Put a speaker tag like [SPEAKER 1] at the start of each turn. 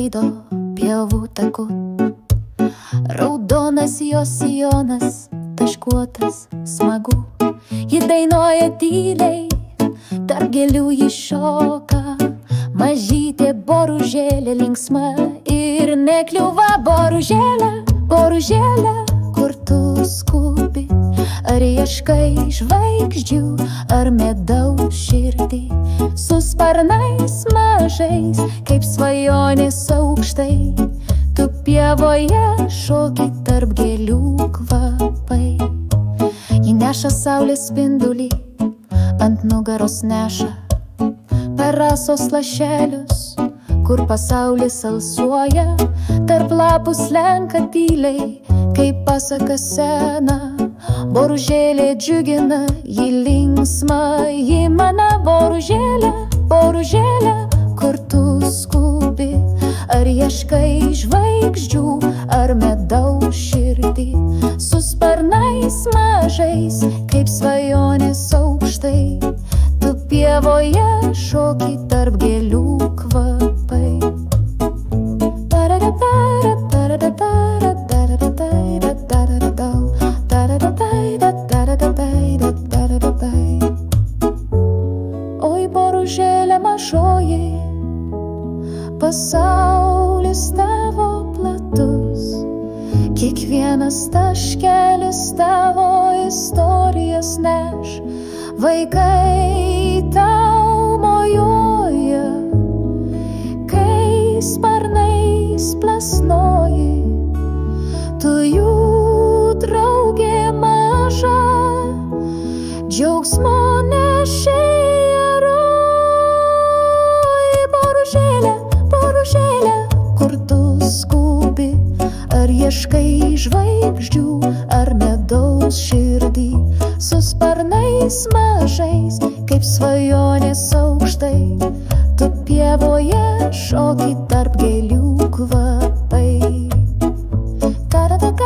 [SPEAKER 1] skraido pievų taku. Raudonas jos sijonas, taškuotas, smagu. Ji dainuoja tyliai, tarp gėlių ji šoka. Mažytė boružėlė linksma ir nekliuva. Boružėlė, boružėlė, kur tu skubi? Ar ieškai žvaigždžių, ar medaus širdį? Su sparnais mažais, kaip svajonės aukštai, tu pievoje šoki tarp gėlių kvapai. Ji neša saulės spindulį, ant nugaros neša per rasos lašelius, kur pasaulis alsuoja. Tarp lapų slenka tyliai, kaip pasaka sena. Boružėlė džiugina, ji linksma, ji mana. Boružėlė, boružėlė, kur tu skubi? Ar ieškai žvaigždžių, ar medaus širdį? Su sparnais mažais, kaip svajonės aukštai, tu pievoje šoki tarp gėlių kvapai. Oi, boružėlė mažoji, pasaulis tavo platus, kiekvienas taškelis tavo istorijas neš. Vaikai tau mojuoja, kai sparnais plasnoji, tu jų draugė maža, džiaugsmo nešėja. Boružėlė, boružėlė, kur tu skubi? Ar ieškai žvaigždžių, ar medaus širdį? Su sparnais mažais, kaip svajonės aukštai, tu pievoje šoki tarp gėlių kvapai. Da da da da.